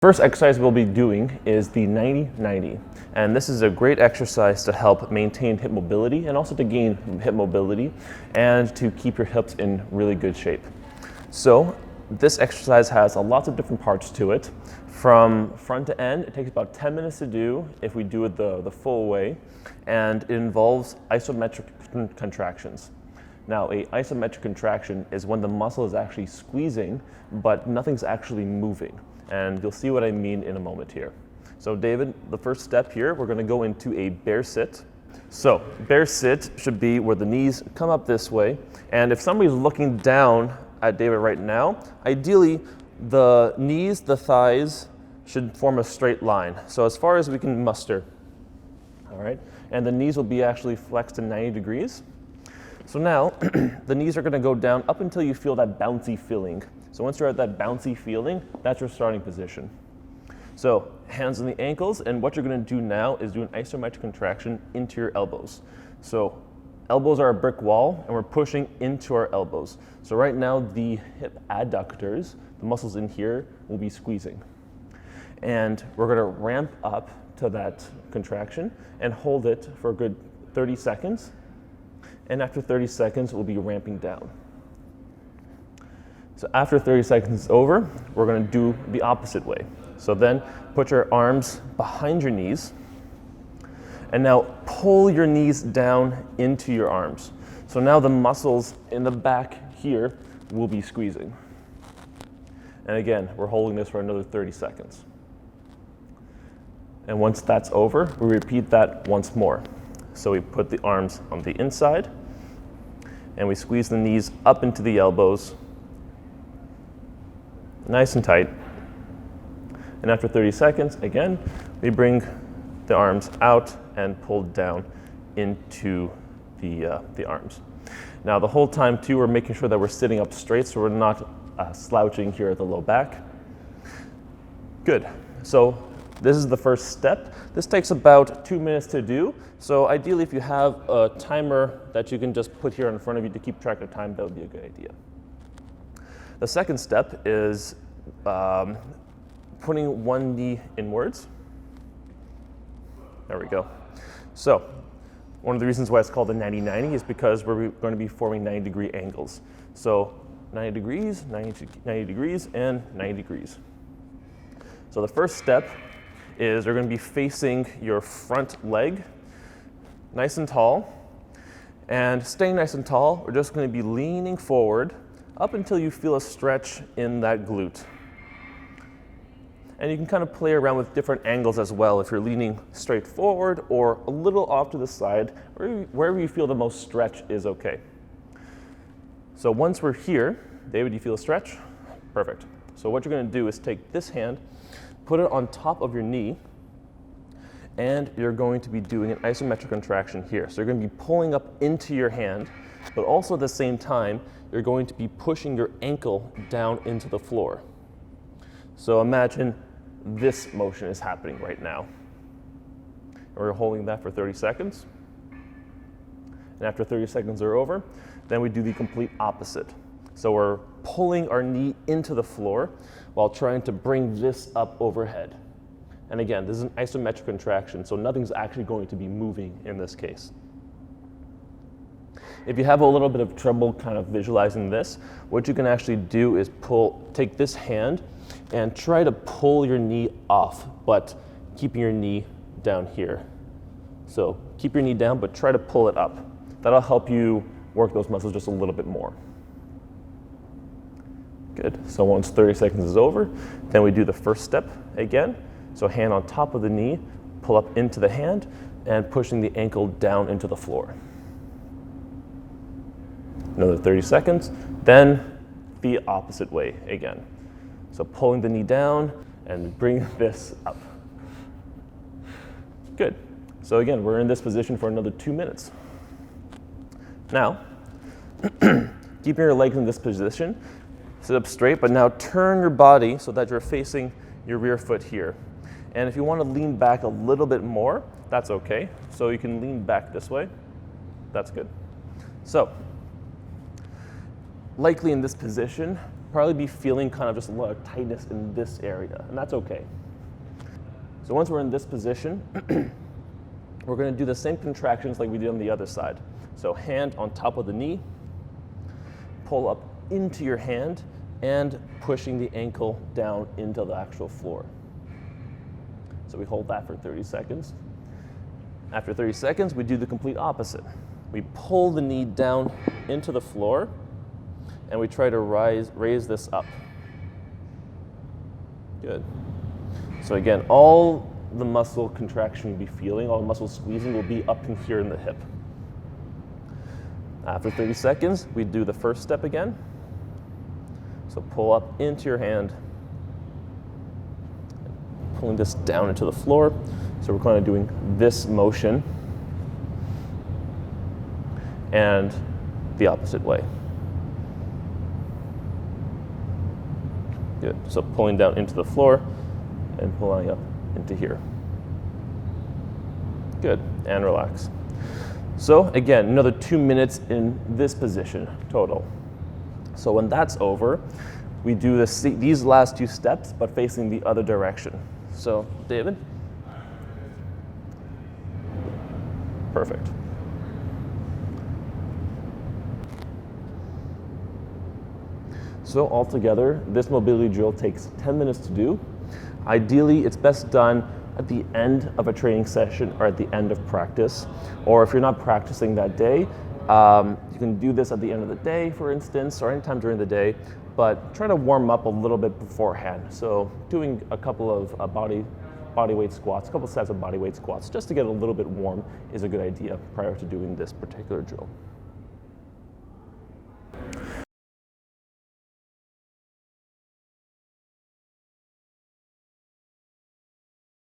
First exercise we'll be doing is the 90-90, and this is a great exercise to help maintain hip mobility and also to gain hip mobility and to keep your hips in really good shape. So this exercise has lots of different parts to it. From front to end, it takes about 10 minutes to do if we do it the full way, and it involves isometric contractions. Now, a isometric contraction is when the muscle is actually squeezing, but nothing's actually moving. And you'll see what I mean in a moment here. So David, the first step here, we're gonna go into a bear sit. So bear sit should be where the knees come up this way. And if somebody's looking down at David right now, ideally the knees, the thighs should form a straight line. So as far as we can muster, all right? And the knees will be actually flexed to 90 degrees. So now the knees are gonna go down up until you feel that bouncy feeling. So once you're at that bouncy feeling, that's your starting position. So hands on the ankles, and what you're gonna do now is do an isometric contraction into your elbows. So elbows are a brick wall, and we're pushing into our elbows. So right now, the hip adductors, the muscles in here, will be squeezing. And we're gonna ramp up to that contraction and hold it for a good 30 seconds. And after 30 seconds, we'll be ramping down. So after 30 seconds is over, we're gonna do the opposite way. So then put your arms behind your knees, and now pull your knees down into your arms. So now the muscles in the back here will be squeezing. And again, we're holding this for another 30 seconds. And once that's over, we repeat that once more. So we put the arms on the inside, and we squeeze the knees up into the elbows, nice and tight. And after 30 seconds, again, we bring the arms out and pull down into the arms. Now the whole time too, we're making sure that we're sitting up straight so we're not slouching here at the low back. Good. So this is the first step. This takes about 2 minutes to do. So ideally, if you have a timer that you can just put here in front of you to keep track of time, that would be a good idea. The second step is putting one knee inwards. There we go. So one of the reasons why it's called the 90-90 is because we're going to be forming 90-degree angles. So 90 degrees, 90 degrees, and 90 degrees. So the first step is you're going to be facing your front leg nice and tall. And staying nice and tall, we're just going to be leaning forward up until you feel a stretch in that glute. And you can kind of play around with different angles as well if you're leaning straight forward or a little off to the side, wherever you feel the most stretch is okay. So once we're here, David, do you feel a stretch? Perfect. So what you're going to do is take this hand, put it on top of your knee, and you're going to be doing an isometric contraction here. So you're going to be pulling up into your hand, but also at the same time, you're going to be pushing your ankle down into the floor. So imagine this motion is happening right now. And we're holding that for 30 seconds. And after 30 seconds are over, then we do the complete opposite. So we're pulling our knee into the floor while trying to bring this up overhead. And again, this is an isometric contraction, so nothing's actually going to be moving in this case. If you have a little bit of trouble kind of visualizing this, what you can actually do is take this hand and try to pull your knee off, but keeping your knee down here. So keep your knee down, but try to pull it up. That'll help you work those muscles just a little bit more. Good. So once 30 seconds is over, then we do the first step again. So hand on top of the knee, pull up into the hand, and pushing the ankle down into the floor. Another 30 seconds, then the opposite way again. So pulling the knee down and bring this up. Good. So again, we're in this position for another 2 minutes. Now, keeping your legs in this position, sit up straight, but now turn your body so that you're facing your rear foot here. And if you want to lean back a little bit more, that's okay. So you can lean back this way. That's good. So likely in this position, probably be feeling kind of just a lot of tightness in this area, and that's okay. So once we're in this position, we're going to do the same contractions like we did on the other side. So hand on top of the knee, pull up into your hand, and pushing the ankle down into the actual floor. So we hold that for 30 seconds. After 30 seconds, we do the complete opposite. We pull the knee down into the floor, and we try to raise this up. Good. So again, all the muscle contraction you'll be feeling, all the muscle squeezing will be up in here in the hip. After 30 seconds, we do the first step again. So pull up into your hand, pulling this down into the floor. So we're kind of doing this motion and the opposite way. Good. So pulling down into the floor and pulling up into here. Good. And relax. So again, another 2 minutes in this position total. So when that's over, we do these last 2 steps, but facing the other direction. So, David? Perfect. So altogether, this mobility drill takes 10 minutes to do. Ideally, it's best done at the end of a training session or at the end of practice. Or if you're not practicing that day, you can do this at the end of the day, for instance, or anytime during the day, but try to warm up a little bit beforehand. So doing a couple of body weight squats, a couple sets of body weight squats, just to get a little bit warm is a good idea prior to doing this particular drill.